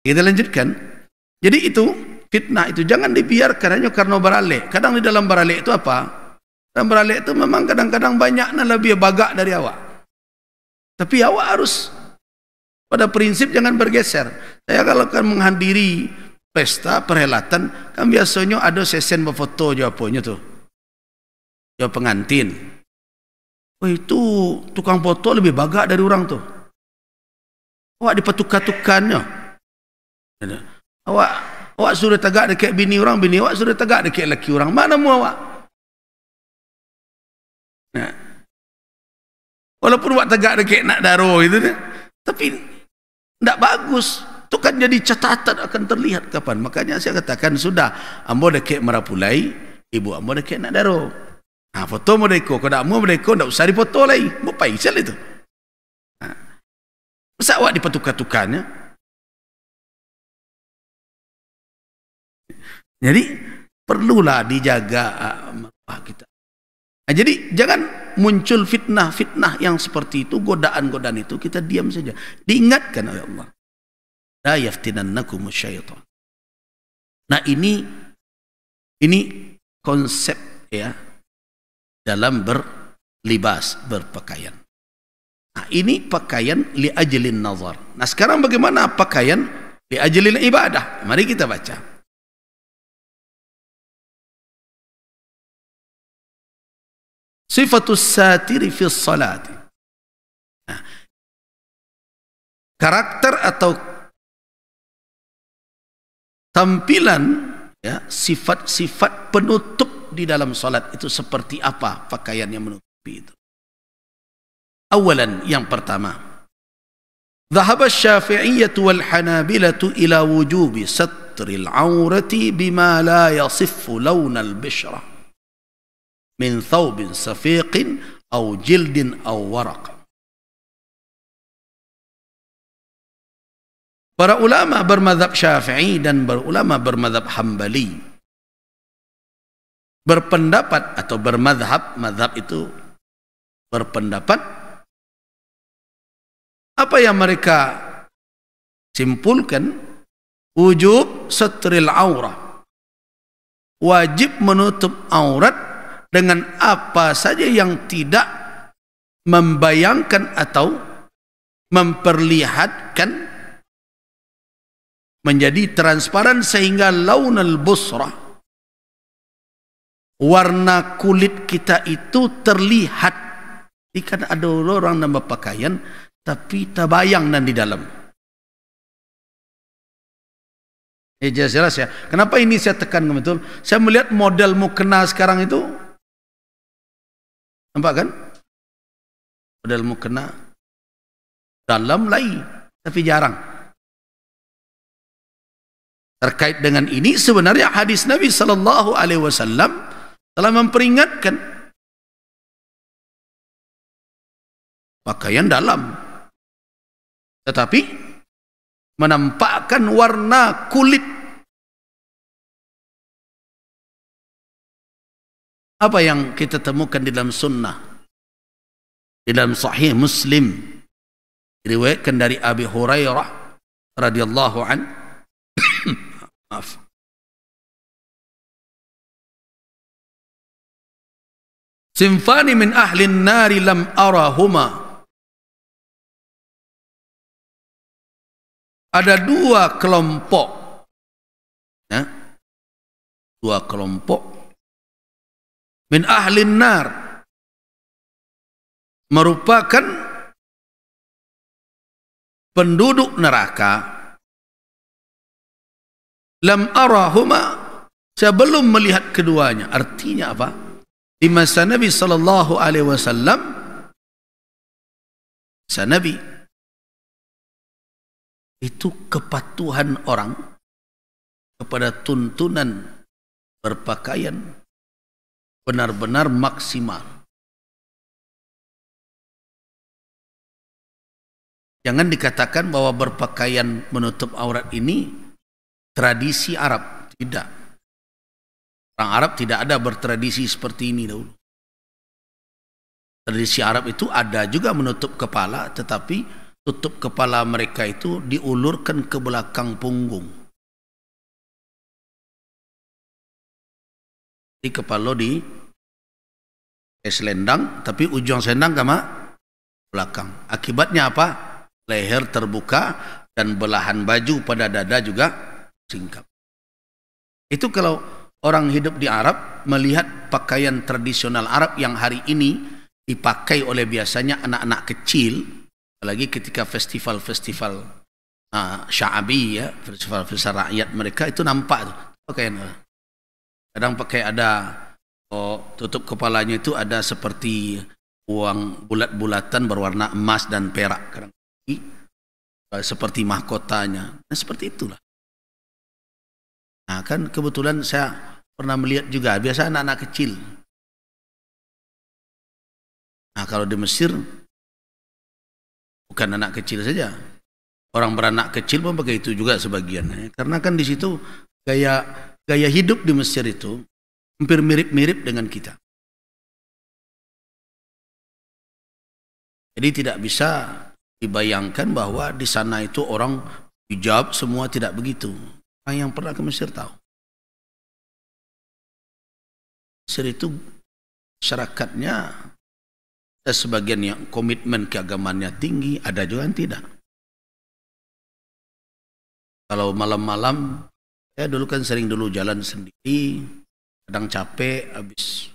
Kita lanjutkan. Jadi itu fitnah itu jangan dibiarkan hanya karena beralih. Kadang di dalam beralih itu apa? Dalam beralih itu memang kadang-kadang banyak lebih bagak dari awak. Tapi awak harus pada prinsip jangan bergeser. Saya kalau akan menghadiri pesta perhelatan, kan biasanya ada sesen berfoto je apanya tu. Ya pengantin. Oh itu tukang foto lebih bagak dari orang tu. Awak dipetukar-tukannya. Awak suruh tegak dekat bini orang, bini awak suruh tegak dekat lelaki orang. Mana mu awak? Nah. Walaupun awak tegak dekat nak daro itu, tapi tidak bagus. Itu kan jadi catatan akan terlihat kapan. Makanya saya katakan sudah, ambo dekat merapulai, ibu ambo dekat nak daro. Nah, foto mo deko, kalau mau deko, tidak usah dipoto lagi. Mau paisal itu. Masa awak dipetukar-tukarnya? Jadi perlulah dijaga kita. Nah, jadi jangan muncul fitnah-fitnah yang seperti itu, godaan-godaan itu, kita diam saja. Diingatkan oleh Allah. La yaftinannakum syaitan. Nah ini konsep ya dalam berlibas, berpakaian. Nah, ini pakaian li ajlin nazar. Nah, sekarang bagaimana pakaian li ajlil ibadah? Mari kita baca. Sifatus satiri fi salati. Nah, karakter atau tampilan ya, sifat-sifat penutup di dalam salat itu seperti apa pakaian yang menutupi itu? Awalan, yang pertama, dhahaba asy-Syafi'iyyah wal Hanabilah ila wujubi satril aurati bima la yasiffu lawn al-bishrah min thawbin safiqin aw jildin aw waraq. Para ulama bermadzhab Syafi'i dan ulama bermadzhab Hambali berpendapat atau bermadzhab, madzhab itu berpendapat, apa yang mereka simpulkan, wujub satril aurah, wajib menutup aurat dengan apa saja yang tidak membayangkan atau memperlihatkan, menjadi transparan sehingga launal busrah, warna kulit kita itu terlihat. Ikan ada orang nambah pakaian tapi terbayang dan di dalam. Jelas ya. Kenapa ini saya tekan betul? Saya melihat model mukena sekarang itu, nampak kan? Model mukena dalam lain, tapi jarang. Terkait dengan ini sebenarnya hadis Nabi sallallahu alaihi wasallam telah memperingatkan pakaian dalam, tetapi menampakkan warna kulit. Apa yang kita temukan di dalam sunnah, di dalam sahih Muslim, diriwayatkan dari Abi Hurairah radhiyallahu an. Maaf. Sinfani min ahli an-nari lam arahuma. Ada dua kelompok, ya, dua kelompok min ahli nar, merupakan penduduk neraka. Lam arahuma, saya belum melihat keduanya. Artinya apa? Di masa Nabi sallallahu alaihi wasallam, masa Nabi itu kepatuhan orang kepada tuntunan berpakaian benar-benar maksimal. Jangan dikatakan bahwa berpakaian menutup aurat ini tradisi Arab. Tidak. Orang Arab tidak ada bertradisi seperti ini dahulu. Tradisi Arab itu ada juga menutup kepala, tetapi tutup kepala mereka itu diulurkan ke belakang punggung. Di kepala di selendang, tapi ujung selendang ke belakang. Akibatnya apa? Leher terbuka dan belahan baju pada dada juga singkap. Itu kalau orang hidup di Arab melihat pakaian tradisional Arab yang hari ini dipakai oleh biasanya anak-anak kecil, apalagi ketika festival-festival sya'abi ya, festival-festival rakyat mereka itu nampak tuh pakaian. Kadang pakai ada tutup kepalanya itu ada seperti uang bulat-bulatan berwarna emas dan perak, kadang seperti mahkotanya. Nah, seperti itulah. Nah, kan kebetulan saya pernah melihat juga biasa anak-anak kecil. Nah, kalau di Mesir bukan anak kecil saja, orang beranak kecil pun pakai itu juga sebagian. Karena kan di situ gaya hidup di Mesir itu hampir mirip-mirip dengan kita. Jadi tidak bisa dibayangkan bahwa di sana itu orang hijab semua, tidak begitu. Orang yang pernah ke Mesir tahu. Mesir itu masyarakatnya ada sebagian yang komitmen keagamannya tinggi, ada juga yang tidak. Kalau malam-malam, saya dulu kan sering jalan sendiri, kadang capek, habis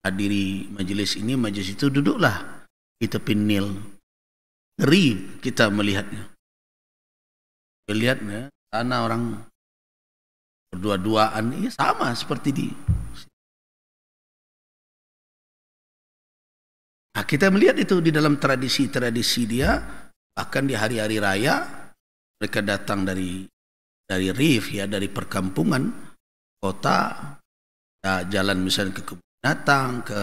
hadiri majelis ini, majelis itu, duduklah di tepi Nil. Ngeri kita melihatnya. Melihatnya, sana orang berdua-duaan, ya sama seperti di. Nah, kita melihat itu di dalam tradisi-tradisi dia, bahkan di hari-hari raya, mereka datang dari Rif ya, dari perkampungan kota, ya, jalan misalnya ke kebun binatang, ke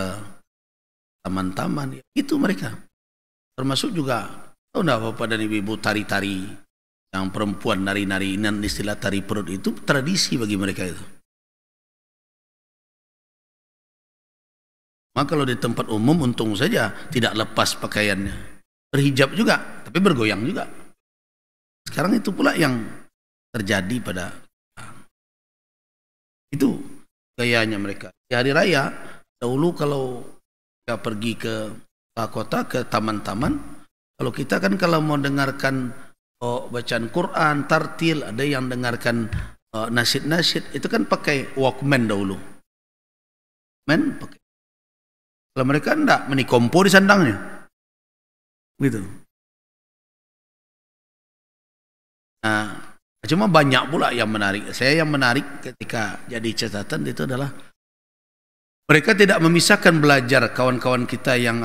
taman-taman, ya, itu mereka. Termasuk juga, tahu enggak Bapak dan Ibu, tari-tari yang perempuan nari-nari, istilah tari perut itu tradisi bagi mereka itu. Maka kalau di tempat umum untung saja tidak lepas pakaiannya, berhijab juga, tapi bergoyang juga. Sekarang itu pula yang terjadi pada itu gayanya mereka. Di hari raya dahulu kalau kita pergi ke kota, ke taman-taman, kalau kita kan kalau mau dengarkan bacaan Quran, tartil, ada yang dengarkan nasyid-nasyid, itu kan pakai Walkman dahulu. Pakai. Kalau mereka enggak, menikompo di sandangnya. Gitu. Nah, cuma banyak pula yang menarik. Saya yang menarik ketika jadi catatan itu adalah mereka tidak memisahkan belajar kawan-kawan kita yang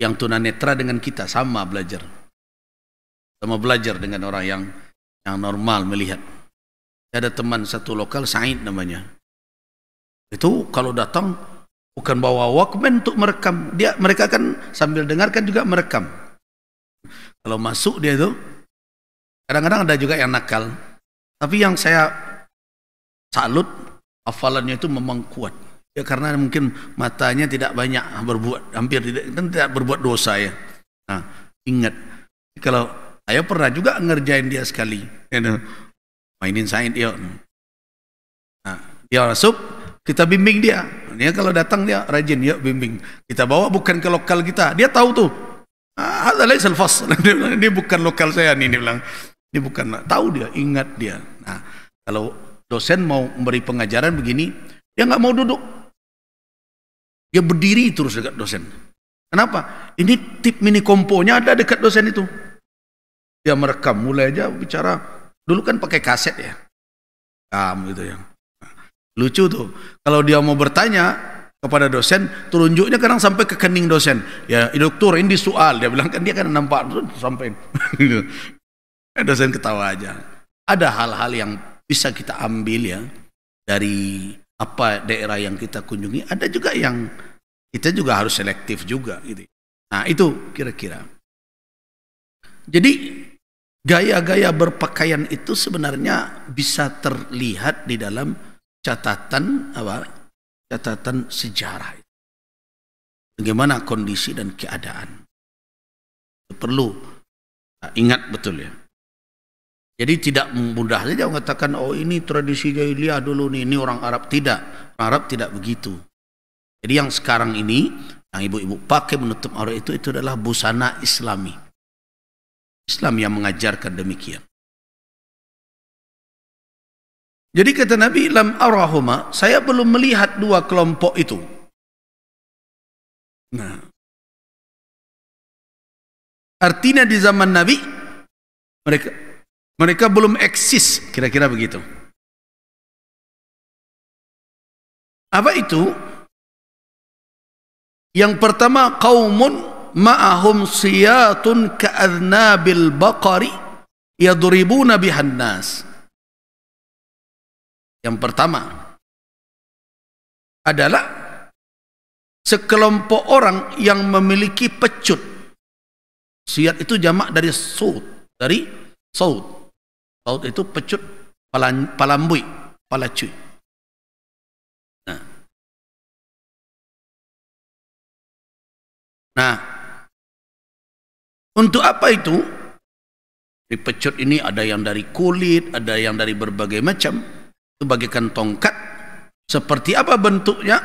yang tunanetra dengan kita, sama belajar. Sama belajar dengan orang yang normal melihat. Ada teman satu lokal, Said namanya. Itu kalau datang bukan bawa Walkman untuk merekam. Mereka kan sambil dengarkan juga merekam. Kalau masuk dia itu, kadang-kadang ada juga yang nakal. Tapi yang saya salut, hafalannya itu memang kuat. Ya karena mungkin matanya tidak banyak berbuat, hampir tidak berbuat dosa ya. Nah, ingat, kalau saya pernah juga ngerjain dia sekali. Mainin Said dia. Nah, dia masuk, kita bimbing dia. Dia kalau datang dia rajin, ya bimbing. Kita bawa bukan ke lokal kita. Dia tahu tuh. Ada lain selfas. Ini bukan lokal saya nih, dia bilang. Ini bukan. Tahu dia, ingat dia. Nah, kalau dosen mau memberi pengajaran begini, dia nggak mau duduk. Dia berdiri terus dekat dosen. Kenapa? Ini tip mini komponya ada dekat dosen itu. Dia merekam, mulai aja bicara. Dulu kan pakai kaset ya. Gitu ya. Lucu tuh, kalau dia mau bertanya kepada dosen, tunjuknya kadang sampai ke kening dosen. Ya, dokter ini soal, dia bilang kan dia kan nampak sampai. Dosen ketawa aja. Ada hal-hal yang bisa kita ambil ya dari apa daerah yang kita kunjungi. Ada juga yang kita juga harus selektif juga gitu. Nah, itu kira-kira. Jadi gaya-gaya berpakaian itu sebenarnya bisa terlihat di dalam catatan sejarah. Bagaimana kondisi dan keadaan. Perlu ingat betul ya. Jadi tidak mudah saja mengatakan, oh ini tradisi jahiliyah dulu nih, ini orang Arab. Tidak, orang Arab tidak begitu. Jadi yang sekarang ini, yang ibu-ibu pakai menutup aurat itu adalah busana Islami. Islam yang mengajarkan demikian. Jadi kata Nabi, lam arahuma, saya belum melihat dua kelompok itu. Nah, artinya di zaman Nabi mereka belum eksis, kira-kira begitu. Apa itu? Yang pertama, qaumun ma'ahum siyatun ka'adnabil baqari yadribuna bihan nas. Yang pertama adalah sekelompok orang yang memiliki pecut. Siyat itu jamak dari saud, dari saud. Saud itu pecut, palambui, palacuy. Nah, untuk apa itu? Di pecut ini ada yang dari kulit, ada yang dari berbagai macam. Itu bagaikan tongkat. Seperti apa bentuknya?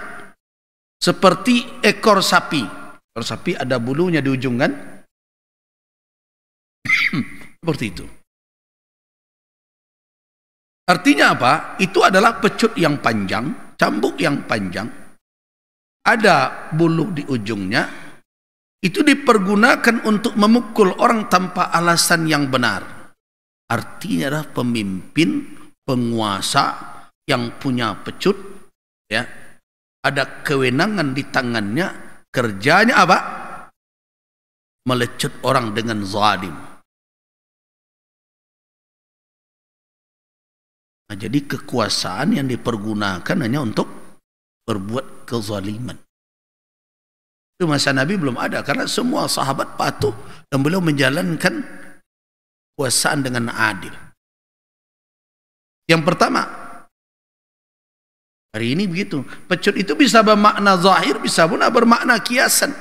Seperti ekor sapi. Ekor sapi ada bulunya di ujung kan? Seperti itu. Artinya apa? Itu adalah pecut yang panjang, cambuk yang panjang. Ada bulu di ujungnya. Itu dipergunakan untuk memukul orang tanpa alasan yang benar. Artinya adalah pemimpin, penguasa yang punya pecut, ya, ada kewenangan di tangannya, kerjanya apa? Melecut orang dengan zalim. Nah, jadi kekuasaan yang dipergunakan hanya untuk berbuat kezaliman. Itu masa Nabi belum ada, karena semua sahabat patuh dan beliau menjalankan kekuasaan dengan adil. Yang pertama, hari ini begitu. Pecut itu bisa bermakna zahir, bisa pun bermakna kiasan.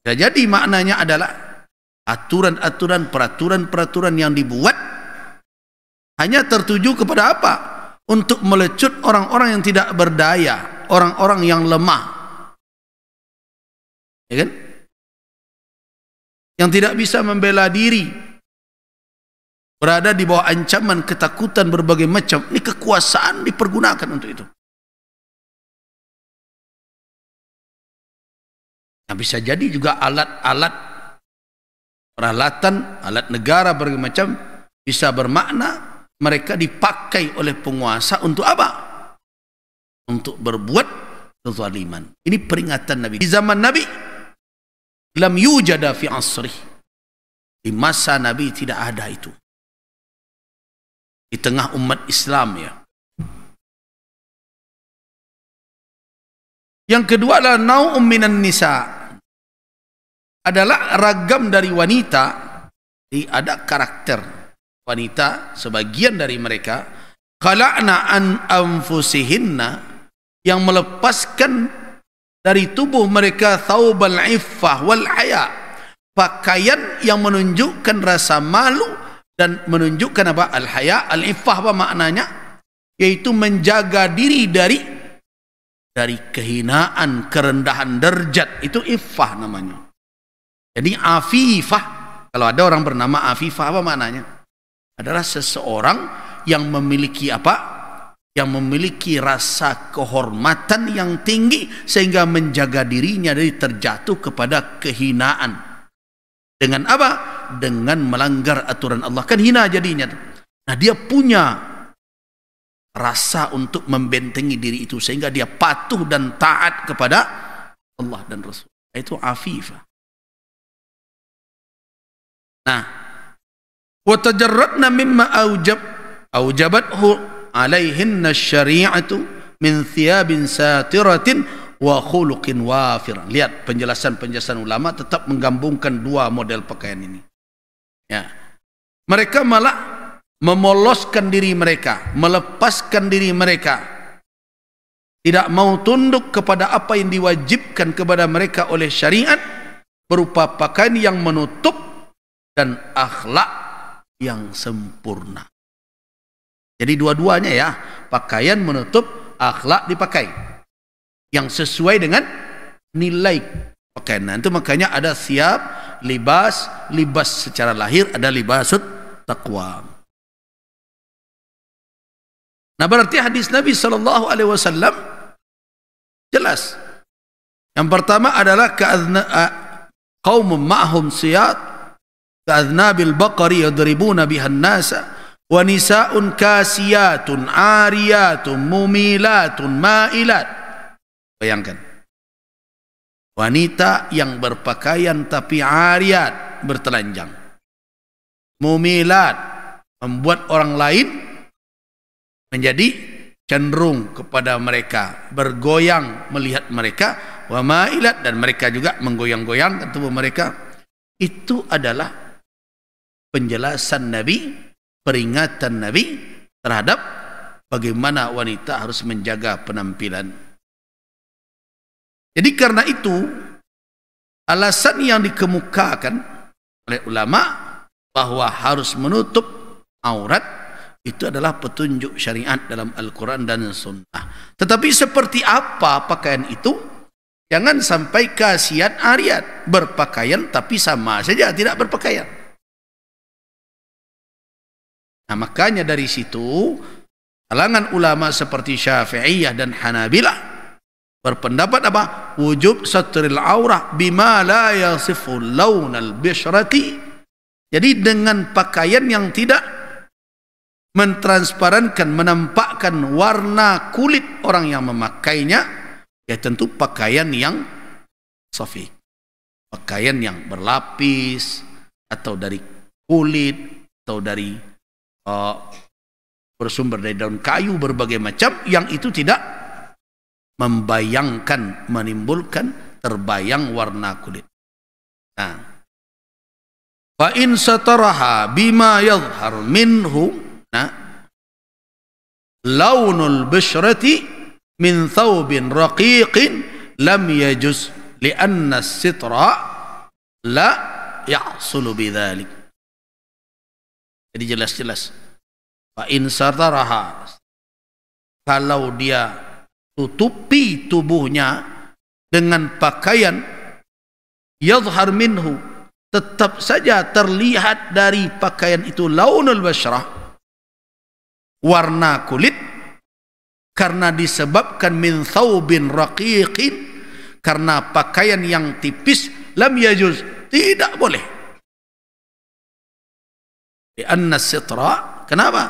Jadi maknanya adalah aturan-aturan, peraturan-peraturan yang dibuat hanya tertuju kepada apa? Untuk melecut orang-orang yang tidak berdaya, orang-orang yang lemah. Ya kan? Yang tidak bisa membela diri, berada di bawah ancaman, ketakutan berbagai macam. Ini kekuasaan dipergunakan untuk itu. Nah, bisa jadi juga alat-alat peralatan, alat negara berbagai macam bisa bermakna mereka dipakai oleh penguasa untuk apa? Untuk berbuat kezaliman. Ini peringatan Nabi. Di zaman Nabi, lam yujada fi asrih. Di masa Nabi tidak ada itu. Di tengah umat Islam ya. Yang kedua adalah nau'um minan nisa. Adalah ragam dari wanita. Ada karakter wanita, sebagian dari mereka khala'na an anfusihinna, yang melepaskan dari tubuh mereka thawbal iffah wal haya, pakaian yang menunjukkan rasa malu dan menunjukkan apa? Al-haya, al-iffah apa maknanya? Yaitu menjaga diri dari kehinaan, kerendahan derajat. Itu iffah namanya. Jadi afifah, kalau ada orang bernama afifah, apa maknanya? Adalah seseorang yang memiliki apa? Yang memiliki rasa kehormatan yang tinggi sehingga menjaga dirinya dari terjatuh kepada kehinaan. Dengan apa? Dengan melanggar aturan Allah. Kan hina jadinya. Nah, dia punya rasa untuk membentengi diri itu sehingga dia patuh dan taat kepada Allah dan Rasul. Itu afifah. Nah, wa tajarradna mimma aujabathu alaihinna syari'atu min thiyabin satiratin wa khuluqin wafiran. Lihat penjelasan ulama tetap menggabungkan dua model pakaian ini. Ya. Mereka malah memoloskan diri mereka, melepaskan diri mereka. Tidak mau tunduk kepada apa yang diwajibkan kepada mereka oleh syariat, berupa pakaian yang menutup dan akhlak yang sempurna. Jadi dua-duanya ya, pakaian menutup, akhlak dipakai yang sesuai dengan nilai pakaian. Nah, itu makanya ada siap, libas secara lahir, ada libasut taqwa. Nah, berarti hadis Nabi SAW jelas. Yang pertama adalah qaumun ma'hum siyat ka'adnabil baqari yadribuna bihan nasa wa nisa'un kasiyatun ariyatun mumilatun ma'ilat. Bayangkan, wanita yang berpakaian tapi ariyat, bertelanjang, mumilat, membuat orang lain menjadi cenderung kepada mereka, bergoyang melihat mereka, wa ma'ilat, dan mereka juga menggoyang-goyangkan tubuh mereka. Itu adalah penjelasan Nabi, peringatan Nabi terhadap bagaimana wanita harus menjaga penampilan. Jadi karena itu, alasan yang dikemukakan oleh ulama bahwa harus menutup aurat itu adalah petunjuk syariat dalam Al-Quran dan Sunnah. Tetapi seperti apa pakaian itu? Jangan sampai kasiat ariat, berpakaian tapi sama saja tidak berpakaian. Nah, makanya dari situ kalangan ulama seperti Syafi'iyah dan Hanabilah berpendapat apa? Wujub satril aurah bima la yasifu launal bishrati. Jadi dengan pakaian yang tidak mentransparankan, menampakkan warna kulit orang yang memakainya, ya tentu pakaian yang safi, pakaian yang berlapis atau dari kulit atau dari bersumber dari daun kayu berbagai macam, yang itu tidak membayangkan, menimbulkan terbayang warna kulit. Nah, fa in sataraha bima yadhhar minhu, nah, launul bishrati min thawbin raqiqin lam yajuz li'anna as-sitra la yahsulu bidzalik. Jadi jelas-jelas, fa in sataraha, kalau dia tutupi tubuhnya dengan pakaian yadhhar minhu, tetap saja terlihat dari pakaian itu launul basyrah, warna kulit, karena disebabkan min thawbin raqiqin, karena pakaian yang tipis, lam yajuz, tidak boleh. Lianna sitra, kenapa?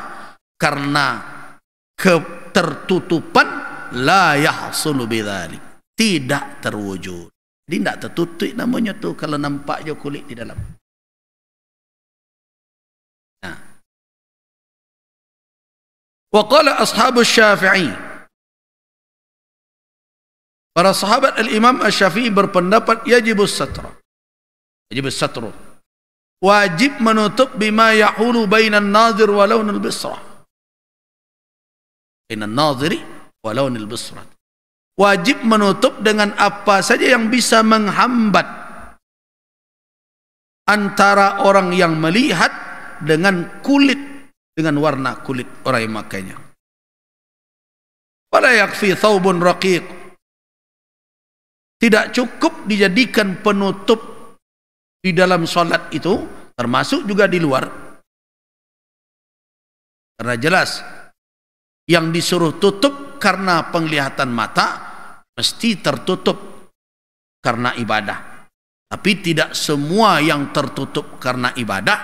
Karena ketertutupan la yahsulu bidzalik, tidak terwujud. Jadi tidak tertutup namanya tu kalau nampak je kulit di dalam. Nah, wa qala ashabus Syafi'i, para sahabat al-Imam Asy-Syafi'i berpendapat yajibus satra, yajibus satru, wajib menutup bima yahulu bainan nazir wa launil bisrah, bainan naziri wa launil bisrah, wajib menutup dengan apa saja yang bisa menghambat antara orang yang melihat dengan kulit, dengan warna kulit orang yang makainya. Wala yakfi thawbun raqiq, tidak cukup dijadikan penutup di dalam salat itu, termasuk juga di luar. Karena jelas yang disuruh tutup karena penglihatan mata mesti tertutup karena ibadah. Tapi tidak semua yang tertutup karena ibadah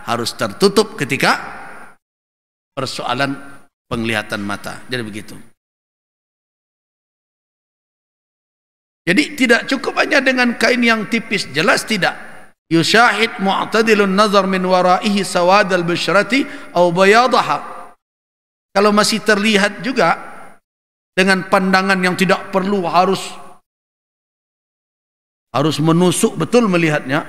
harus tertutup ketika persoalan penglihatan mata. Jadi begitu. Jadi tidak cukup hanya dengan kain yang tipis, jelas tidak. Yusyahid mu'tadilun nazar min waraihi sawadal bishrati au bayadaha. Kalau masih terlihat juga dengan pandangan yang tidak perlu harus menusuk betul melihatnya.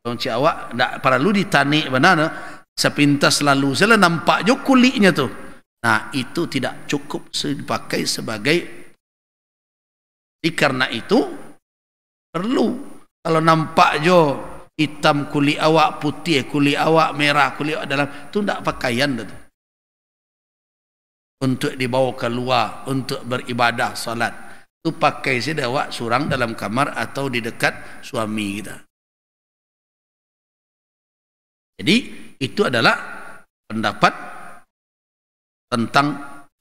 Orang cik awak tak perlu ditanik banana, sepintas lalu saja nampak je kulitnya tu. Nah, itu tidak cukup dipakai sebagai. Karena itu perlu Kalau nampak jo hitam kulit awak, putih kulit awak, merah kulit awak dalam, itu tidak pakaian itu. Untuk dibawa keluar, untuk beribadah, salat. Itu pakai saja awak surang dalam kamar atau di dekat suami kita. Jadi itu adalah pendapat tentang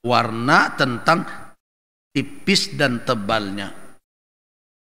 warna, tentang tipis dan tebalnya.